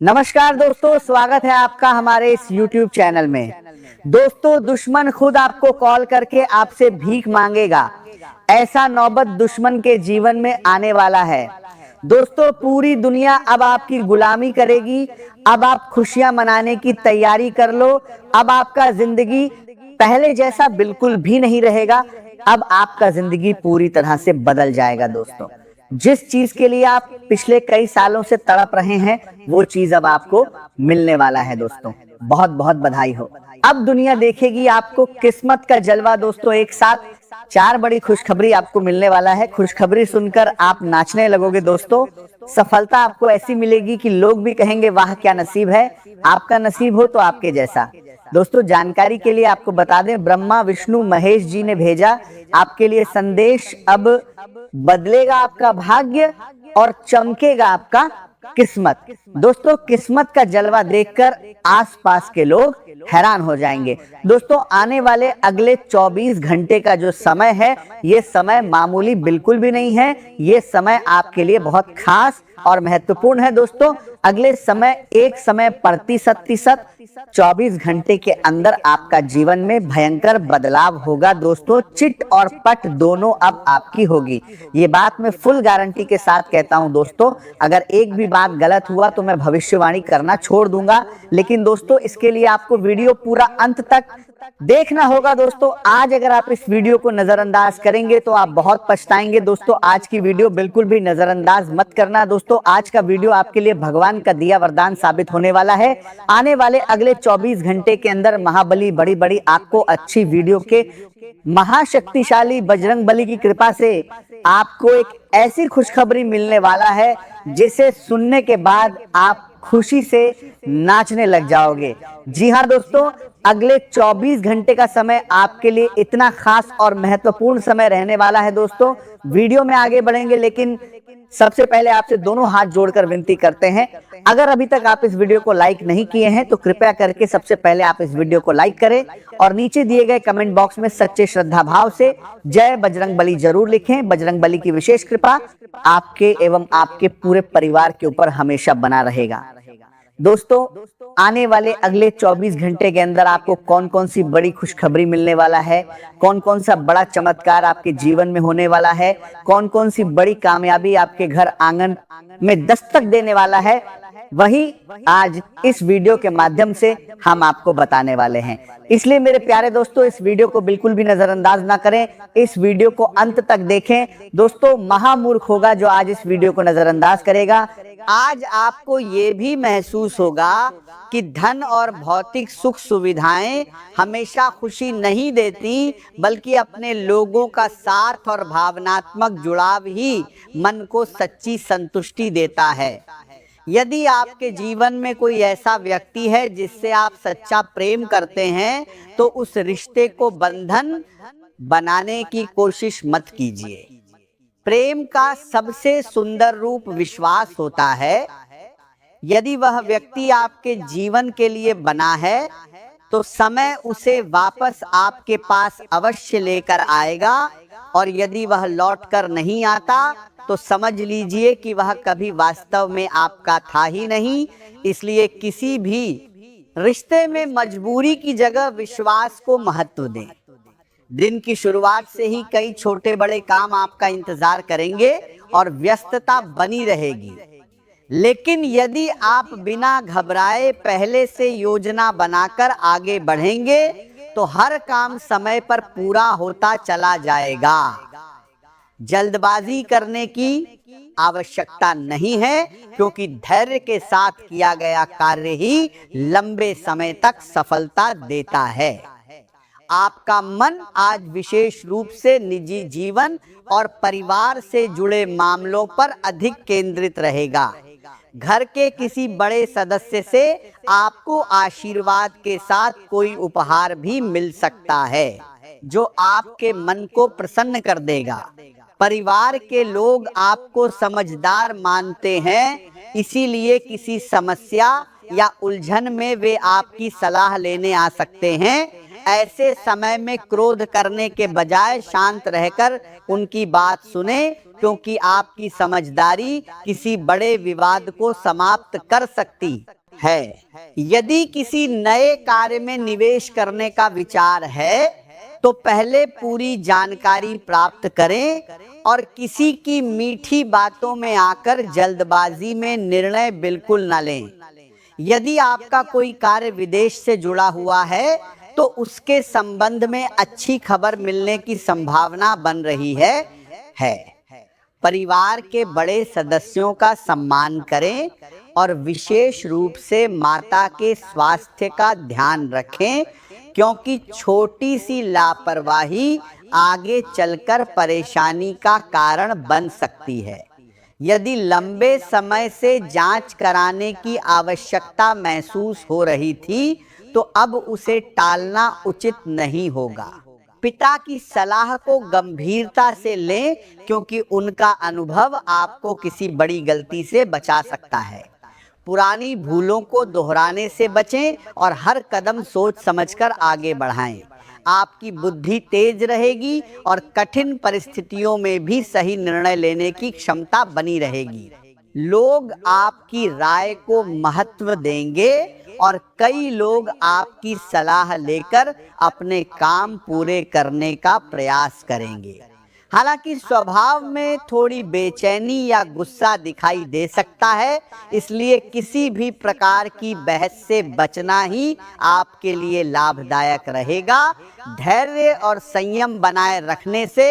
नमस्कार दोस्तों, स्वागत है आपका हमारे इस YouTube चैनल में। दोस्तों, दुश्मन खुद आपको कॉल करके आपसे भीख मांगेगा। ऐसा नौबत दुश्मन के जीवन में आने वाला है। दोस्तों, पूरी दुनिया अब आपकी गुलामी करेगी। अब आप खुशियां मनाने की तैयारी कर लो। अब आपका जिंदगी पहले जैसा बिल्कुल भी नहीं रहेगा। अब आपका जिंदगी पूरी तरह से बदल जाएगा। दोस्तों, जिस चीज के लिए आप पिछले कई सालों से तड़प रहे हैं, वो चीज अब आपको मिलने वाला है। दोस्तों, बहुत बहुत बधाई हो। अब दुनिया देखेगी आपको किस्मत का जलवा। दोस्तों, एक साथ चार बड़ी खुशखबरी आपको मिलने वाला है। खुशखबरी सुनकर आप नाचने लगोगे। दोस्तों, सफलता आपको ऐसी मिलेगी कि लोग भी कहेंगे वाह क्या नसीब है। आपका नसीब हो तो आपके जैसा। दोस्तों, जानकारी के लिए आपको बता दें, ब्रह्मा विष्णु महेश जी ने भेजा आपके लिए संदेश। अब बदलेगा आपका भाग्य और चमकेगा आपका किस्मत। दोस्तों, किस्मत का जलवा देखकर आसपास के लोग हैरान हो जाएंगे। दोस्तों, आने वाले अगले 24 घंटे का जो समय है, ये समय मामूली बिल्कुल भी नहीं है। ये समय आपके लिए बहुत खास और महत्वपूर्ण है। दोस्तों, अगले समय एक समय प्रतिशत 24 घंटे के अंदर आपका जीवन में भयंकर बदलाव होगा। दोस्तों, चिट और पट दोनों अब आपकी होगी। ये बात मैं फुल गारंटी के साथ कहता हूं। दोस्तों, अगर एक भी बात गलत हुआ तो मैं भविष्यवाणी करना छोड़ दूंगा। लेकिन दोस्तों, इसके लिए आपको वीडियो पूरा अंत तक देखना होगा। दोस्तों, आज अगर आप इस वीडियो को नजरअंदाज करेंगे तो आप बहुत पछताएंगे। दोस्तों, आज की वीडियो बिल्कुल भी नजरअंदाज मत करना। दोस्तों, आज का वीडियो आपके लिए भगवान का दिया वरदान साबित होने वाला है। आने वाले अगले 24 घंटे के अंदर महाबली बड़ी बड़ी आपको अच्छी वीडियो के महाशक्तिशाली बजरंग बली की कृपा से आपको एक ऐसी खुशखबरी मिलने वाला है जिसे सुनने के बाद आप खुशी से नाचने लग जाओगे। जी हाँ दोस्तों, अगले 24 घंटे का समय आपके लिए इतना खास और महत्वपूर्ण समय रहने वाला है। दोस्तों, वीडियो में आगे बढ़ेंगे, लेकिन सबसे पहले आपसे दोनों हाथ जोड़कर विनती करते हैं, अगर अभी तक आप इस वीडियो को लाइक नहीं किए हैं तो कृपया करके सबसे पहले आप इस वीडियो को लाइक करें और नीचे दिए गए कमेंट बॉक्स में सच्चे श्रद्धा भाव से जय बजरंग बली जरूर लिखें। बजरंग बली की विशेष कृपा आपके एवं आपके पूरे परिवार के ऊपर हमेशा बना रहेगा। दोस्तों, आने वाले अगले 24 घंटे के अंदर आपको कौन कौन सी बड़ी खुशखबरी मिलने वाला है, कौन कौन सा बड़ा चमत्कार आपके जीवन में होने वाला है, कौन कौन सी बड़ी कामयाबी आपके घर आंगन में दस्तक देने वाला है, वही आज इस वीडियो के माध्यम से हम आपको बताने वाले हैं। इसलिए मेरे प्यारे दोस्तों, इस वीडियो को बिल्कुल भी नजरअंदाज ना करें, इस वीडियो को अंत तक देखें। दोस्तों, महामूर्ख होगा जो आज इस वीडियो को नजरअंदाज करेगा। आज आपको ये भी महसूस होगा कि धन और भौतिक सुख सुविधाएं हमेशा खुशी नहीं देती, बल्कि अपने लोगों का साथ और भावनात्मक जुड़ाव ही मन को सच्ची संतुष्टि देता है। यदि आपके जीवन में कोई ऐसा व्यक्ति है जिससे आप सच्चा प्रेम करते हैं, तो उस रिश्ते को बंधन बनाने की कोशिश मत कीजिए। प्रेम का सबसे सुंदर रूप विश्वास होता है। यदि वह व्यक्ति आपके जीवन के लिए बना है, तो समय उसे वापस आपके पास अवश्य लेकर आएगा, और यदि वह लौटकर नहीं आता तो समझ लीजिए कि वह कभी वास्तव में आपका था ही नहीं। इसलिए किसी भी रिश्ते में मजबूरी की जगह विश्वास को महत्व दें। दिन की शुरुआत से ही कई छोटे बड़े काम आपका इंतजार करेंगे और व्यस्तता बनी रहेगी। लेकिन यदि आप बिना घबराए पहले से योजना बनाकर आगे बढ़ेंगे तो हर काम समय पर पूरा होता चला जाएगा। जल्दबाजी करने की आवश्यकता नहीं है, क्योंकि धैर्य के साथ किया गया कार्य ही लंबे समय तक सफलता देता है। आपका मन आज विशेष रूप से निजी जीवन और परिवार से जुड़े मामलों पर अधिक केंद्रित रहेगा। घर के किसी बड़े सदस्य से आपको आशीर्वाद के साथ कोई उपहार भी मिल सकता है, जो आपके मन को प्रसन्न कर देगा। परिवार के लोग आपको समझदार मानते हैं, इसीलिए किसी समस्या या उलझन में वे आपकी सलाह लेने आ सकते हैं। ऐसे समय में क्रोध करने के बजाय शांत रहकर उनकी बात सुने, क्योंकि आपकी समझदारी किसी बड़े विवाद को समाप्त कर सकती है। यदि किसी नए कार्य में निवेश करने का विचार है तो पहले पूरी जानकारी प्राप्त करें और किसी की मीठी बातों में आकर जल्दबाजी में निर्णय बिल्कुल न लें। यदि आपका कोई कार्य विदेश से जुड़ा हुआ है तो उसके संबंध में अच्छी खबर मिलने की संभावना बन रही है। परिवार के बड़े सदस्यों का सम्मान करें और विशेष रूप से माता के स्वास्थ्य का ध्यान रखें, क्योंकि छोटी सी लापरवाही आगे चलकर परेशानी का कारण बन सकती है। यदि लंबे समय से जांच कराने की आवश्यकता महसूस हो रही थी तो अब उसे टालना उचित नहीं होगा। पिता की सलाह को गंभीरता से लें, क्योंकि उनका अनुभव आपको किसी बड़ी गलती से बचा सकता है। पुरानी भूलों को दोहराने से बचें और हर कदम सोच समझकर आगे बढ़ाएं। आपकी बुद्धि तेज रहेगी और कठिन परिस्थितियों में भी सही निर्णय लेने की क्षमता बनी रहेगी। लोग आपकी राय को महत्व देंगे और कई लोग आपकी सलाह लेकर अपने काम पूरे करने का प्रयास करेंगे। हालांकि स्वभाव में थोड़ी बेचैनी या गुस्सा दिखाई दे सकता है, इसलिए किसी भी प्रकार की बहस से बचना ही आपके लिए लाभदायक रहेगा। धैर्य और संयम बनाए रखने से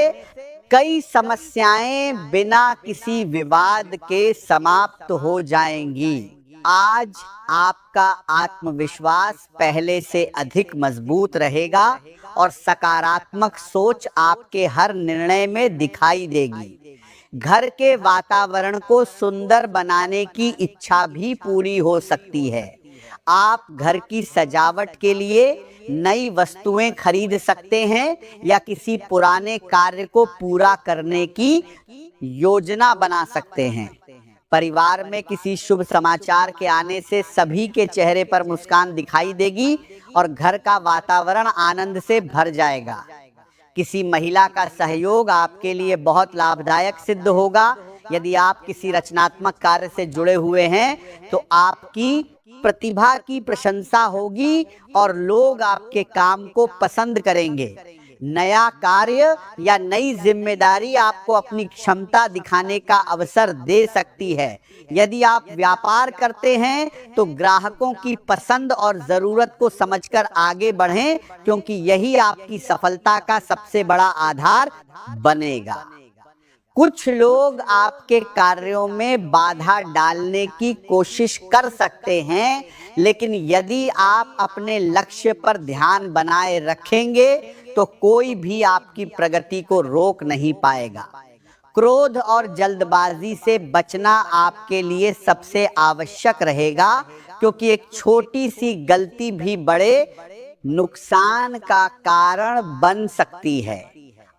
कई समस्याएं बिना किसी विवाद के समाप्त हो जाएंगी। आज आपका आत्मविश्वास पहले से अधिक मजबूत रहेगा और सकारात्मक सोच आपके हर निर्णय में दिखाई देगी। घर के वातावरण को सुंदर बनाने की इच्छा भी पूरी हो सकती है। आप घर की सजावट के लिए नई वस्तुएं खरीद सकते हैं या किसी पुराने कार्य को पूरा करने की योजना बना सकते हैं। परिवार में किसी शुभ समाचार के आने से सभी के चेहरे पर मुस्कान दिखाई देगी और घर का वातावरण आनंद से भर जाएगा। किसी महिला का सहयोग आपके लिए बहुत लाभदायक सिद्ध होगा। यदि आप किसी रचनात्मक कार्य से जुड़े हुए हैं तो आपकी प्रतिभा की प्रशंसा होगी और लोग आपके काम को पसंद करेंगे। नया कार्य या नई जिम्मेदारी आपको अपनी क्षमता दिखाने का अवसर दे सकती है। यदि आप व्यापार करते हैं तो ग्राहकों की पसंद और जरूरत को समझकर आगे बढ़ें, क्योंकि यही आपकी सफलता का सबसे बड़ा आधार बनेगा। कुछ लोग आपके कार्यों में बाधा डालने की कोशिश कर सकते हैं, लेकिन यदि आप अपने लक्ष्य पर ध्यान बनाए रखेंगे तो कोई भी आपकी प्रगति को रोक नहीं पाएगा। क्रोध और जल्दबाजी से बचना आपके लिए सबसे आवश्यक रहेगा, क्योंकि एक छोटी सी गलती भी बड़े नुकसान का कारण बन सकती है।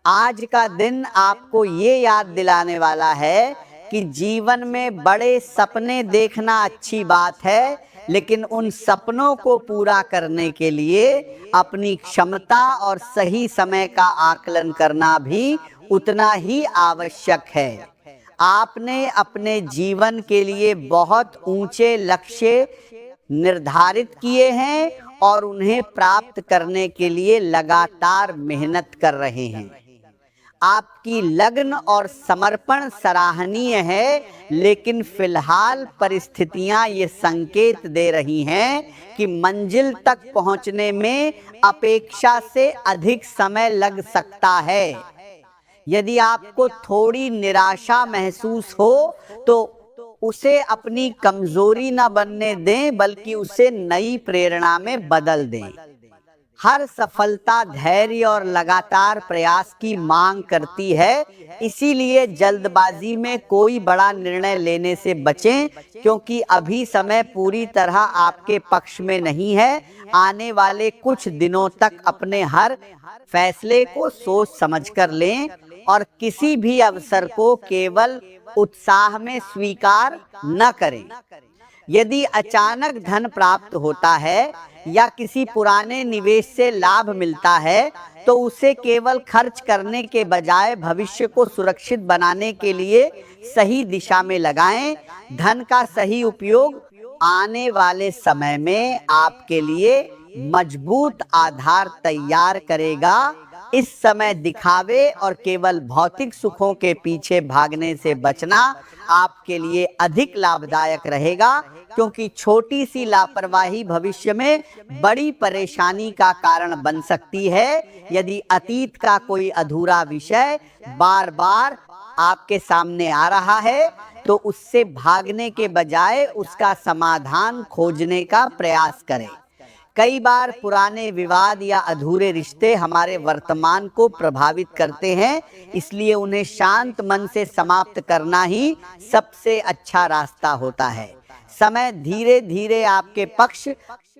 आज का दिन आपको ये याद दिलाने वाला है कि जीवन में बड़े सपने देखना अच्छी बात है, लेकिन उन सपनों को पूरा करने के लिए अपनी क्षमता और सही समय का आकलन करना भी उतना ही आवश्यक है। आपने अपने जीवन के लिए बहुत ऊंचे लक्ष्य निर्धारित किए हैं और उन्हें प्राप्त करने के लिए लगातार मेहनत कर रहे हैं। आपकी लगन और समर्पण सराहनीय है, लेकिन फिलहाल परिस्थितियां ये संकेत दे रही हैं कि मंजिल तक पहुंचने में अपेक्षा से अधिक समय लग सकता है। यदि आपको थोड़ी निराशा महसूस हो तो उसे अपनी कमजोरी न बनने दें, बल्कि उसे नई प्रेरणा में बदल दें। हर सफलता धैर्य और लगातार प्रयास की मांग करती है, इसीलिए जल्दबाजी में कोई बड़ा निर्णय लेने से बचें, क्योंकि अभी समय पूरी तरह आपके पक्ष में नहीं है। आने वाले कुछ दिनों तक अपने हर फैसले को सोच समझकर लें और किसी भी अवसर को केवल उत्साह में स्वीकार न करें। यदि अचानक धन प्राप्त होता है या किसी पुराने निवेश से लाभ मिलता है तो उसे केवल खर्च करने के बजाय भविष्य को सुरक्षित बनाने के लिए सही दिशा में लगाएं। धन का सही उपयोग आने वाले समय में आपके लिए मजबूत आधार तैयार करेगा। इस समय दिखावे और केवल भौतिक सुखों के पीछे भागने से बचना आपके लिए अधिक लाभदायक रहेगा, क्योंकि छोटी सी लापरवाही भविष्य में बड़ी परेशानी का कारण बन सकती है। यदि अतीत का कोई अधूरा विषय बार बार आपके सामने आ रहा है तो उससे भागने के बजाय उसका समाधान खोजने का प्रयास करें। कई बार पुराने विवाद या अधूरे रिश्ते हमारे वर्तमान को प्रभावित करते हैं, इसलिए उन्हें शांत मन से समाप्त करना ही सबसे अच्छा रास्ता होता है। समय धीरे धीरे आपके पक्ष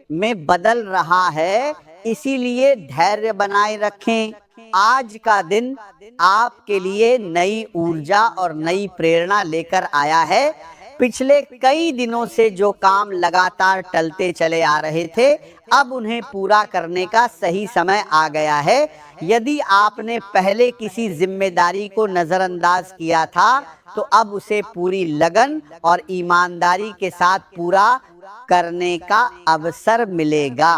में बदल रहा है, इसीलिए धैर्य बनाए रखें। आज का दिन आपके लिए नई ऊर्जा और नई प्रेरणा लेकर आया है। पिछले कई दिनों से जो काम लगातार टलते चले आ रहे थे, अब उन्हें पूरा करने का सही समय आ गया है। यदि आपने पहले किसी जिम्मेदारी को नजरअंदाज किया था तो अब उसे पूरी लगन और ईमानदारी के साथ पूरा करने का अवसर मिलेगा।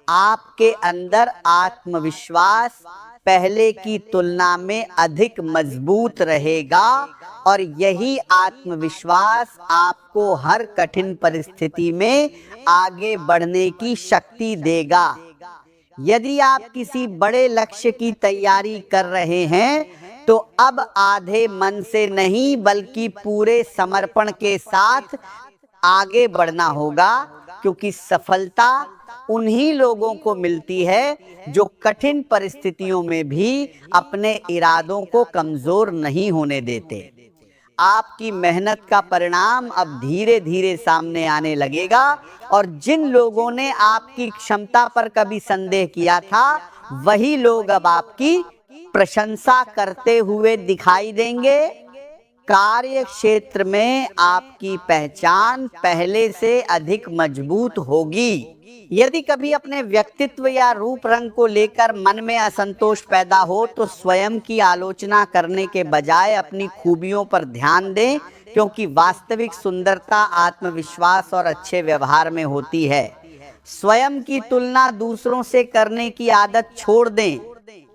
आपके अंदर आत्मविश्वास पहले की तुलना में अधिक मजबूत रहेगा और यही आत्मविश्वास आपको हर कठिन परिस्थिति में आगे बढ़ने की शक्ति देगा। यदि आप किसी बड़े लक्ष्य की तैयारी कर रहे हैं तो अब आधे मन से नहीं बल्कि पूरे समर्पण के साथ आगे बढ़ना होगा, क्योंकि सफलता उन्हीं लोगों को मिलती है जो कठिन परिस्थितियों में भी अपने इरादों को कमजोर नहीं होने देते। आपकी मेहनत का परिणाम अब धीरे धीरे सामने आने लगेगा और जिन लोगों ने आपकी क्षमता पर कभी संदेह किया था, वही लोग अब आपकी प्रशंसा करते हुए दिखाई देंगे। कार्य क्षेत्र में आपकी पहचान पहले से अधिक मजबूत होगी। यदि कभी अपने व्यक्तित्व या रूप रंग को लेकर मन में असंतोष पैदा हो तो स्वयं की आलोचना करने के बजाय अपनी खूबियों पर ध्यान दें, क्योंकि वास्तविक सुंदरता आत्मविश्वास और अच्छे व्यवहार में होती है। स्वयं की तुलना दूसरों से करने की आदत छोड़ दें,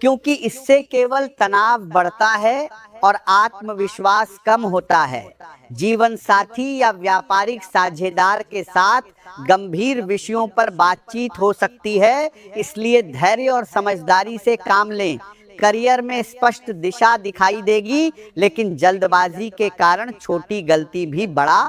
क्योंकि इससे केवल तनाव बढ़ता है और आत्मविश्वास कम होता है। जीवन साथी या व्यापारिक साझेदार के साथ गंभीर विषयों पर बातचीत हो सकती है, इसलिए धैर्य और समझदारी से काम लें। करियर में स्पष्ट दिशा दिखाई देगी, लेकिन जल्दबाजी के कारण छोटी गलती भी बड़ा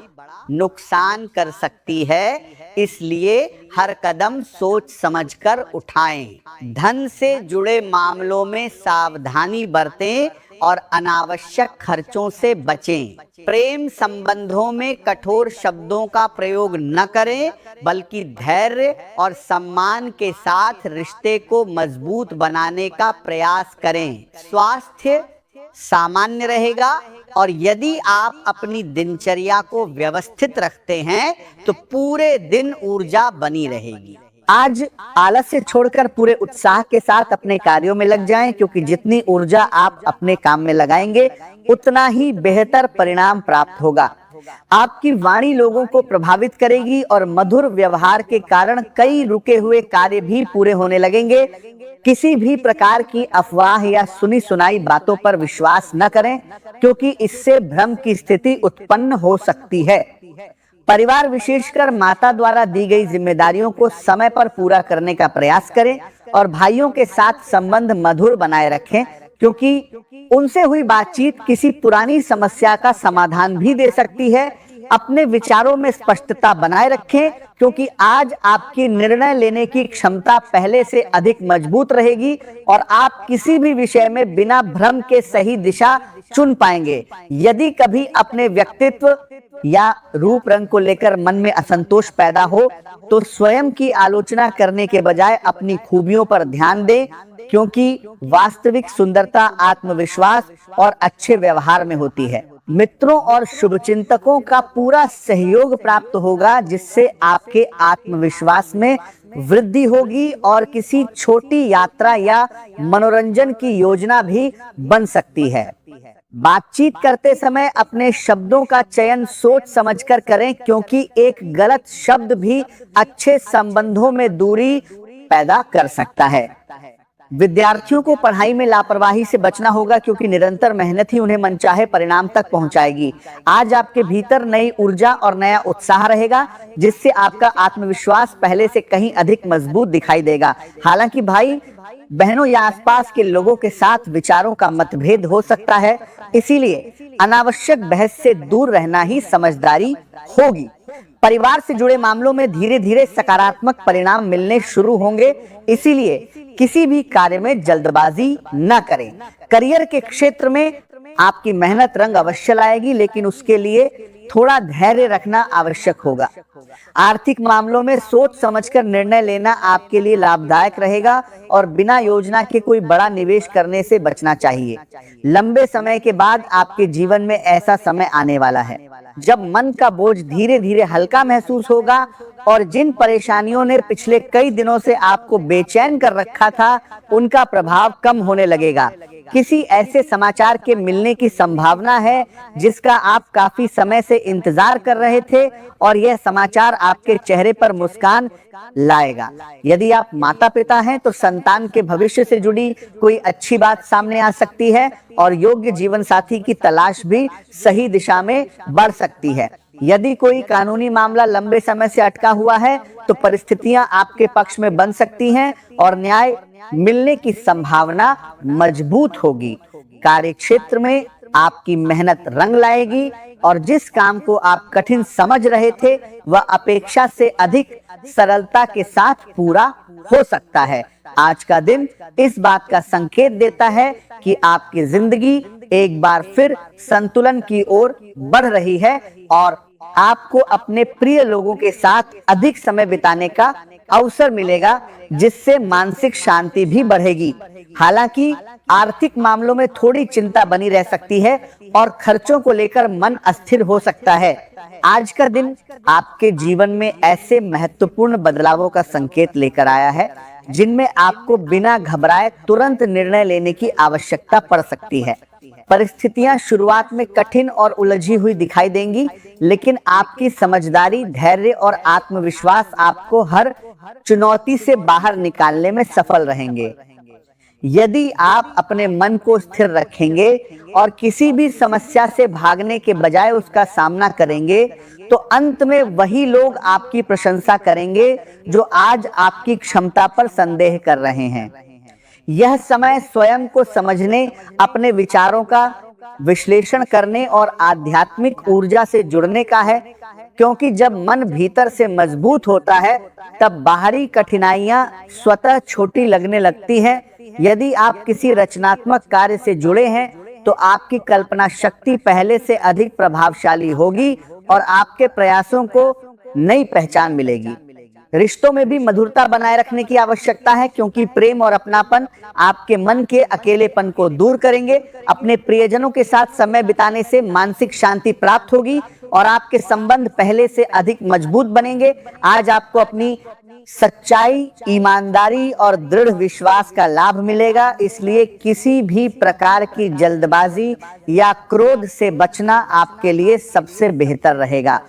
नुकसान कर सकती है, इसलिए हर कदम सोच समझकर उठाएं। धन से जुड़े मामलों में सावधानी बरतें और अनावश्यक खर्चों से बचें। प्रेम संबंधों में कठोर शब्दों का प्रयोग न करें, बल्कि धैर्य और सम्मान के साथ रिश्ते को मजबूत बनाने का प्रयास करें। स्वास्थ्य सामान्य रहेगा और यदि आप अपनी दिनचर्या को व्यवस्थित रखते हैं तो पूरे दिन ऊर्जा बनी रहेगी। आज आलस्य छोड़कर पूरे उत्साह के साथ अपने कार्यों में लग जाएं, क्योंकि जितनी ऊर्जा आप अपने काम में लगाएंगे उतना ही बेहतर परिणाम प्राप्त होगा। आपकी वाणी लोगों को प्रभावित करेगी और मधुर व्यवहार के कारण कई रुके हुए कार्य भी पूरे होने लगेंगे। किसी भी प्रकार की अफवाह या सुनी सुनाई बातों पर विश्वास न करें, क्योंकि इससे भ्रम की स्थिति उत्पन्न हो सकती है। परिवार विशेषकर माता द्वारा दी गई जिम्मेदारियों को समय पर पूरा करने का प्रयास करें और भाइयों के साथ संबंध मधुर बनाए रखें, क्योंकि उनसे हुई बातचीत किसी पुरानी समस्या का समाधान भी दे सकती है। अपने विचारों में स्पष्टता बनाए रखें, क्योंकि आज आपकी निर्णय लेने की क्षमता पहले से अधिक मजबूत रहेगी और आप किसी भी विषय में बिना भ्रम के सही दिशा चुन पाएंगे। यदि कभी अपने व्यक्तित्व या रूप रंग को लेकर मन में असंतोष पैदा हो तो स्वयं की आलोचना करने के बजाय अपनी खूबियों पर ध्यान दें, क्योंकि वास्तविक सुंदरता आत्मविश्वास और अच्छे व्यवहार में होती है। मित्रों और शुभचिंतकों का पूरा सहयोग प्राप्त होगा, जिससे आपके आत्मविश्वास में वृद्धि होगी और किसी छोटी यात्रा या मनोरंजन की योजना भी बन सकती है। बातचीत करते समय अपने शब्दों का चयन सोच समझकर करें, क्योंकि एक गलत शब्द भी अच्छे संबंधों में दूरी पैदा कर सकता है। विद्यार्थियों को पढ़ाई में लापरवाही से बचना होगा, क्योंकि निरंतर मेहनत ही उन्हें मनचाहे परिणाम तक पहुंचाएगी। आज आपके भीतर नई ऊर्जा और नया उत्साह रहेगा, जिससे आपका आत्मविश्वास पहले से कहीं अधिक मजबूत दिखाई देगा। हालांकि भाई बहनों या आसपास के लोगों के साथ विचारों का मतभेद हो सकता है, इसीलिए अनावश्यक बहस से दूर रहना ही समझदारी होगी। परिवार से जुड़े मामलों में धीरे धीरे सकारात्मक परिणाम मिलने शुरू होंगे, इसीलिए किसी भी कार्य में जल्दबाजी न करें। करियर के क्षेत्र में आपकी मेहनत रंग अवश्य लाएगी, लेकिन उसके लिए थोड़ा धैर्य रखना आवश्यक होगा। आर्थिक मामलों में सोच समझकर निर्णय लेना आपके लिए लाभदायक रहेगा और बिना योजना के कोई बड़ा निवेश करने से बचना चाहिए। लंबे समय के बाद आपके जीवन में ऐसा समय आने वाला है जब मन का बोझ धीरे धीरे हल्का महसूस होगा और जिन परेशानियों ने पिछले कई दिनों से आपको बेचैन कर रखा था, उनका प्रभाव कम होने लगेगा। किसी ऐसे समाचार के मिलने की संभावना है जिसका आप काफी समय से इंतजार कर रहे थे, और यह समाचार आपके चेहरे पर मुस्कान लाएगा। यदि आप माता पिता हैं तो संतान के भविष्य से जुड़ी कोई अच्छी बात सामने आ सकती है और योग्य जीवन साथी की तलाश भी सही दिशा में बढ़ सकती है। यदि कोई कानूनी मामला लंबे समय से अटका हुआ है तो परिस्थितियां आपके पक्ष में बन सकती हैं और न्याय मिलने की संभावना मजबूत होगी। कार्य क्षेत्र में आपकी मेहनत रंग लाएगी और जिस काम को आप कठिन समझ रहे थे वह अपेक्षा से अधिक सरलता के साथ पूरा हो सकता है। आज का दिन इस बात का संकेत देता है कि आपकी जिंदगी एक बार फिर संतुलन की ओर बढ़ रही है और आपको अपने प्रिय लोगों के साथ अधिक समय बिताने का अवसर मिलेगा, जिससे मानसिक शांति भी बढ़ेगी। हालांकि आर्थिक मामलों में थोड़ी चिंता बनी रह सकती है और खर्चों को लेकर मन अस्थिर हो सकता है। आज का दिन आपके जीवन में ऐसे महत्वपूर्ण बदलावों का संकेत लेकर आया है जिनमें आपको बिना घबराए तुरंत निर्णय लेने की आवश्यकता पड़ सकती है। परिस्थितियां शुरुआत में कठिन और उलझी हुई दिखाई देंगी, लेकिन आपकी समझदारी, धैर्य और आत्मविश्वास आपको हर चुनौती से बाहर निकालने में सफल रहेंगे। यदि आप अपने मन को स्थिर रखेंगे और किसी भी समस्या से भागने के बजाय उसका सामना करेंगे, तो अंत में वही लोग आपकी प्रशंसा करेंगे जो आज आपकी क्षमता पर संदेह कर रहे हैं। यह समय स्वयं को समझने, अपने विचारों का विश्लेषण करने और आध्यात्मिक ऊर्जा से जुड़ने का है, क्योंकि जब मन भीतर से मजबूत होता है तब बाहरी कठिनाइयां स्वतः छोटी लगने लगती हैं। यदि आप किसी रचनात्मक कार्य से जुड़े हैं तो आपकी कल्पना शक्ति पहले से अधिक प्रभावशाली होगी और आपके प्रयासों को नई पहचान मिलेगी। रिश्तों में भी मधुरता बनाए रखने की आवश्यकता है, क्योंकि प्रेम और अपनापन आपके मन के अकेलेपन को दूर करेंगे। अपने प्रियजनों के साथ समय बिताने से मानसिक शांति प्राप्त होगी और आपके संबंध पहले से अधिक मजबूत बनेंगे। आज आपको अपनी सच्चाई, ईमानदारी और दृढ़ विश्वास का लाभ मिलेगा, इसलिए किसी भी प्रकार की जल्दबाजी या क्रोध से बचना आपके लिए सबसे बेहतर रहेगा।